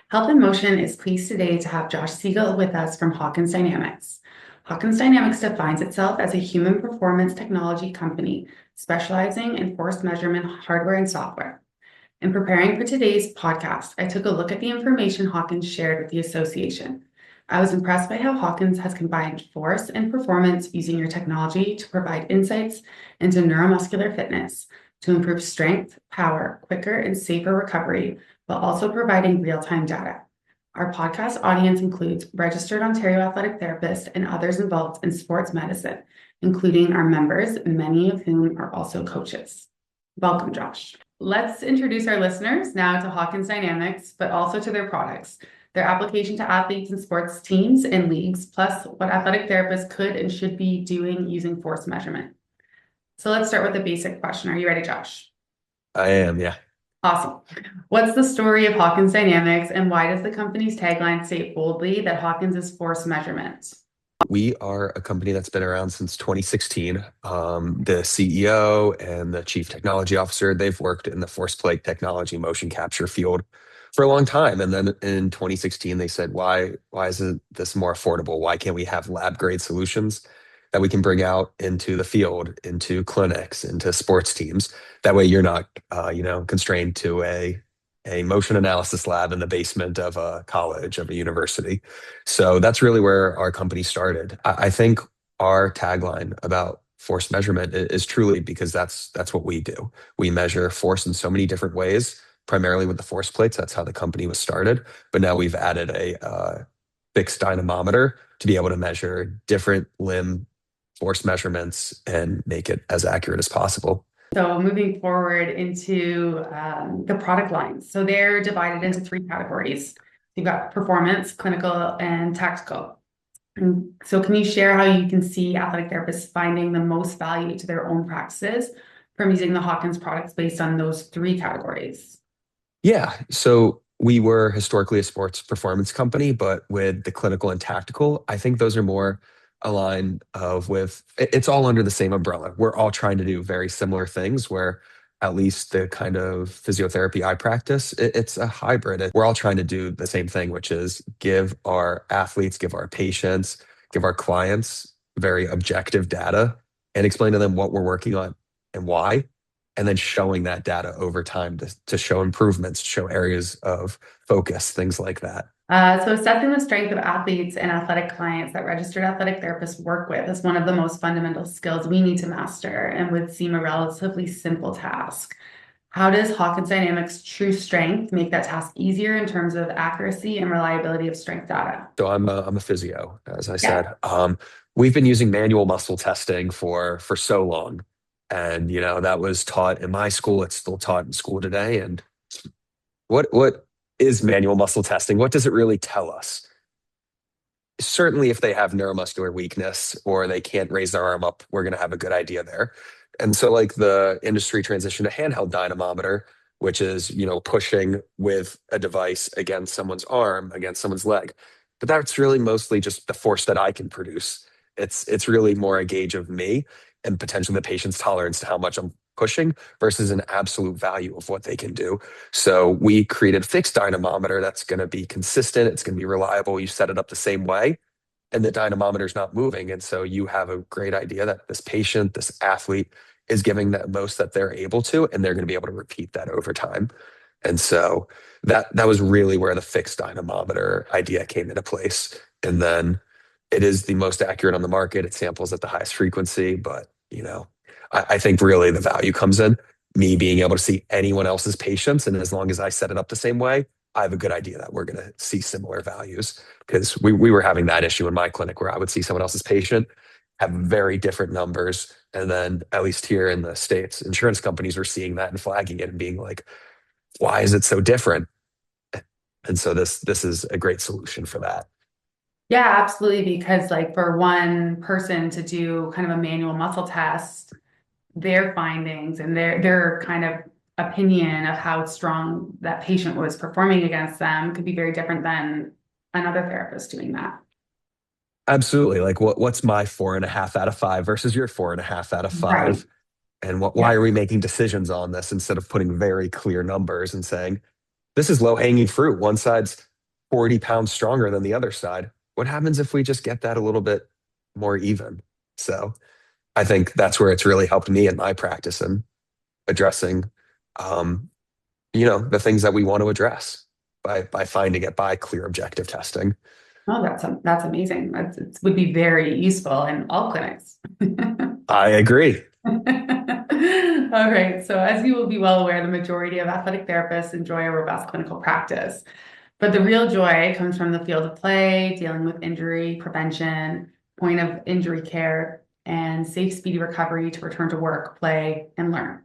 Health in Motion is pleased today to have Josh Segal with us from Hawkins Dynamics. Hawkins Dynamics defines itself as a human performance technology company specializing in force measurement hardware and software. In preparing for today's podcast, I took a look at the information Hawkins shared with the association. I was impressed by how Hawkins has combined force and performance using your technology to provide insights into neuromuscular fitness to improve strength, power, quicker, and safer recovery, while also providing real-time data. Our podcast audience includes registered Ontario athletic therapists and others involved in sports medicine, including our members, many of whom are also coaches. Welcome, Josh. Let's introduce our listeners now to Hawkins Dynamics, but also to their products, their application to athletes and sports teams and leagues, plus what athletic therapists could and should be doing using force measurement. So let's start with a basic question. Are you ready, Josh? I am, yeah. Awesome. What's the story of Hawkins Dynamics, and why does the company's tagline state boldly that Hawkins is force measurement? We are a company that's been around since 2016. The CEO and the chief technology officer, they've worked in the force plate technology motion capture field for a long time. And then in 2016, they said, why isn't this more affordable? Why can't we have lab grade solutions that we can bring out into the field, into clinics, into sports teams? That way you're not, constrained to a motion analysis lab in the basement of a college, of a university. So that's really where our company started. I think our tagline about force measurement is truly because that's what we do. We measure force in so many different ways, primarily with the force plates. That's how the company was started. But now we've added a fixed dynamometer to be able to measure different limb force measurements and make it as accurate as possible. So moving forward into the product lines. So they're divided into three categories. You've got performance, clinical, and tactical. And so can you share how you can see athletic therapists finding the most value to their own practices from using the Hawkins products based on those three categories? Yeah. So we were historically a sports performance company, but with the clinical and tactical, I think those are more aligned with it's all under the same umbrella. We're all trying to do very similar things where at least the kind of physiotherapy I practice, it's a hybrid. We're all trying to do the same thing, which is give our athletes, give our patients, give our clients very objective data and explain to them what we're working on and why, and then showing that data over time to show improvements, show areas of focus, things like that. So assessing the strength of athletes and athletic clients that registered athletic therapists work with is one of the most fundamental skills we need to master and would seem a relatively simple task. How does Hawkins Dynamics True Strength make that task easier in terms of accuracy and reliability of strength data? So I'm a physio, as I Yeah. said. We've been using manual muscle testing for so long, and that was taught in my school. It's still taught in school today. And what is manual muscle testing? What does it really tell us? Certainly, if they have neuromuscular weakness or they can't raise their arm up, we're going to have a good idea there. And so, like the industry transition to handheld dynamometer, which is pushing with a device against someone's arm, against someone's leg, but that's really mostly just the force that I can produce. It's really more a gauge of me and potentially the patient's tolerance to how much I'm pushing versus an absolute value of what they can do. So we created a fixed dynamometer that's going to be consistent. It's going to be reliable. You set it up the same way and the dynamometer is not moving. And so you have a great idea that this patient, this athlete is giving the most that they're able to, and they're going to be able to repeat that over time. And so that was really where the fixed dynamometer idea came into place. And then it is the most accurate on the market. It samples at the highest frequency, but I think really the value comes in me being able to see anyone else's patients. And as long as I set it up the same way, I have a good idea that we're going to see similar values because we were having that issue in my clinic where I would see someone else's patient have very different numbers. And then at least here in the States, insurance companies were seeing that and flagging it and being like, why is it so different? And so this is a great solution for that. Yeah, absolutely. Because like for one person to do kind of a manual muscle test, their findings and their kind of opinion of how strong that patient was performing against them could be very different than another therapist doing that. Absolutely. Like what's my 4.5 out of 5 versus your 4.5 out of 5? Right. And why Yeah. are we making decisions on this instead of putting very clear numbers and saying, this is low hanging fruit. One side's 40 pounds stronger than the other side. What happens if we just get that a little bit more even? So I think that's where it's really helped me in my practice and addressing, um, the things that we want to address by finding it by clear objective testing. Oh, that's amazing. It would be very useful in all clinics. I agree. All right. So, as you will be well aware, the majority of athletic therapists enjoy a robust clinical practice. But the real joy comes from the field of play, dealing with injury prevention, point of injury care, and safe, speedy recovery to return to work, play, and learn.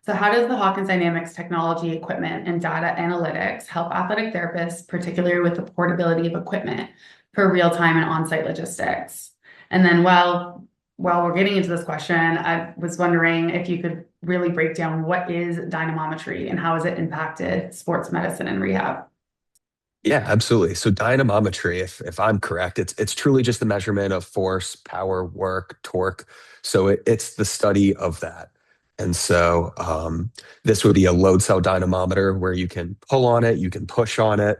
So, how does the Hawkins Dynamics technology, equipment, and data analytics help athletic therapists, particularly with the portability of equipment for real-time and on-site logistics? And then, while we're getting into this question, I was wondering if you could really break down what is dynamometry and how has it impacted sports medicine and rehab? Yeah, absolutely. So dynamometry, if I'm correct, it's truly just the measurement of force, power, work, torque. So it's the study of that. And so this would be a load cell dynamometer where you can pull on it, you can push on it.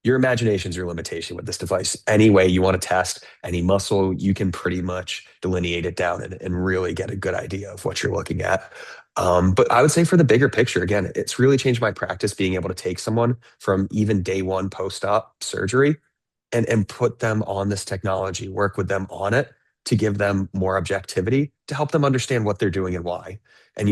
Your imagination is your limitation with this device. Any way you want to test any muscle, you can pretty much delineate it down and really get a good idea of what you're looking at. But I would say for the bigger picture, again, it's really changed my practice being able to take someone from even day one post-op surgery and put them on this technology, work with them on it to give them more objectivity, to help them understand what they're doing and why. And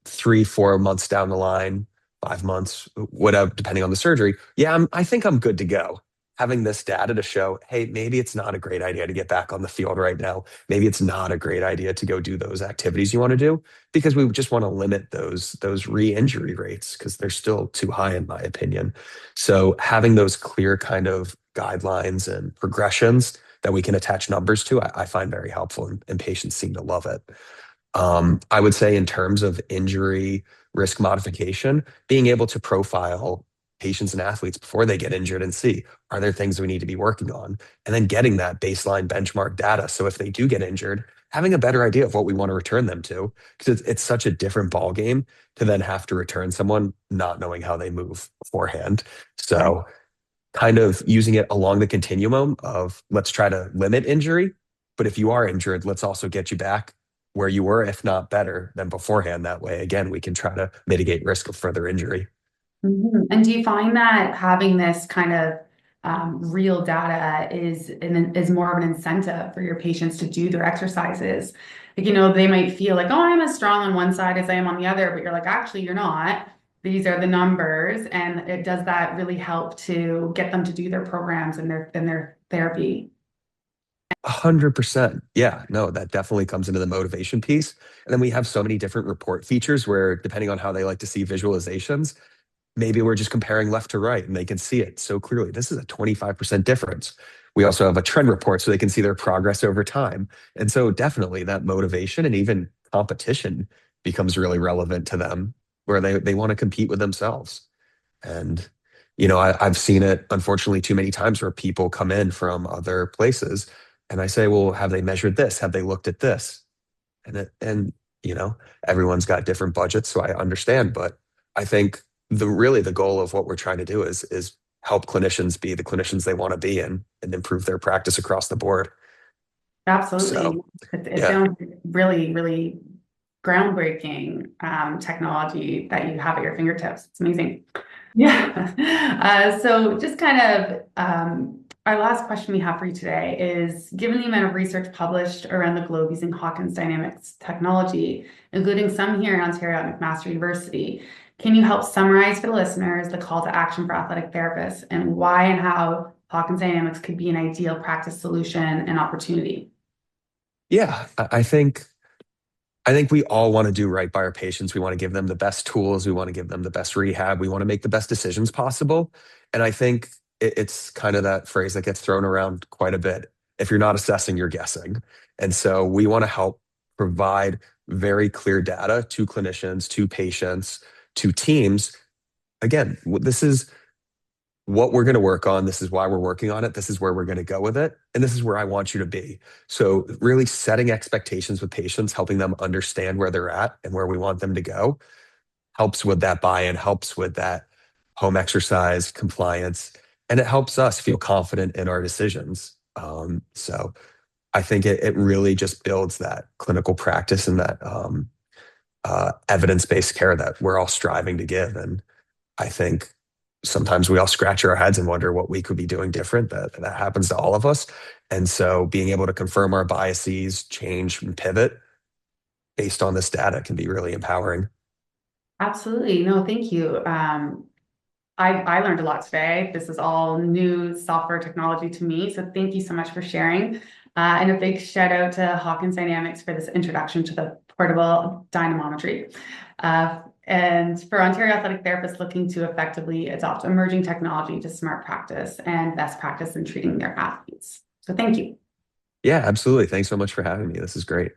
3, 4 months down the line, 5 months, whatever, depending on the surgery, yeah, I think I'm good to go. Having this data to show, hey, maybe it's not a great idea to get back on the field right now. Maybe it's not a great idea to go do those activities you want to do, because we just want to limit those re-injury rates because they're still too high in my opinion. So having those clear kind of guidelines and progressions that we can attach numbers to, I find very helpful, and patients seem to love it. I would say in terms of injury risk modification, being able to profile patients and athletes before they get injured and see, are there things we need to be working on? And then getting that baseline benchmark data. So if they do get injured, having a better idea of what we want to return them to, because it's such a different ball game to then have to return someone not knowing how they move beforehand. Right. So kind of using it along the continuum of let's try to limit injury. But if you are injured, let's also get you back where you were, if not better than beforehand. That way, again, we can try to mitigate risk of further injury. And do you find that having this kind of real data is more of an incentive for your patients to do their exercises? Like, they might feel like, oh, I'm as strong on one side as I am on the other, but you're like, actually, you're not. These are the numbers, and it does that really help to get them to do their programs and their therapy. 100%. Yeah, no, that definitely comes into the motivation piece. And then we have so many different report features where, depending on how they like to see visualizations, maybe we're just comparing left to right and they can see it so clearly. This is a 25% difference. We also have a trend report so they can see their progress over time. And so definitely that motivation and even competition becomes really relevant to them, where they want to compete with themselves. And, I've seen it unfortunately too many times where people come in from other places and I say, well, have they measured this? Have they looked at this? And everyone's got different budgets, so I understand. But I think the goal of what we're trying to do is help clinicians be the clinicians they want to be and improve their practice across the board. Absolutely. So It yeah. sounds really, really groundbreaking technology that you have at your fingertips. It's amazing. Yeah. So just kind of our last question we have for you today is, given the amount of research published around the globe using Hawkins Dynamics technology, including some here in Ontario at McMaster University, can you help summarize for the listeners the call to action for athletic therapists and why and how Hawkins Dynamics could be an ideal practice solution and opportunity? Yeah, I think we all want to do right by our patients. We want to give them the best tools. We want to give them the best rehab. We want to make the best decisions possible. And I think it's kind of that phrase that gets thrown around quite a bit. If you're not assessing, you're guessing. And so we want to help provide very clear data to clinicians, to patients, to teams. Again, this is what we're going to work on. This is why we're working on it. This is where we're going to go with it. And this is where I want you to be. So, really setting expectations with patients, helping them understand where they're at and where we want them to go, helps with that buy in, helps with that home exercise, compliance, and it helps us feel confident in our decisions. So I think it really just builds that clinical practice and that evidence-based care that we're all striving to give. And I think sometimes we all scratch our heads and wonder what we could be doing different. That happens to all of us. And so being able to confirm our biases, change and pivot based on this data can be really empowering. Absolutely. No, thank you. I learned a lot today. This is all new software technology to me. So thank you so much for sharing. And a big shout out to Hawkins Dynamics for this introduction to the portable dynamometry. And for Ontario athletic therapists looking to effectively adopt emerging technology to smart practice and best practice in treating their athletes. So thank you. Yeah, absolutely. Thanks so much for having me. This is great.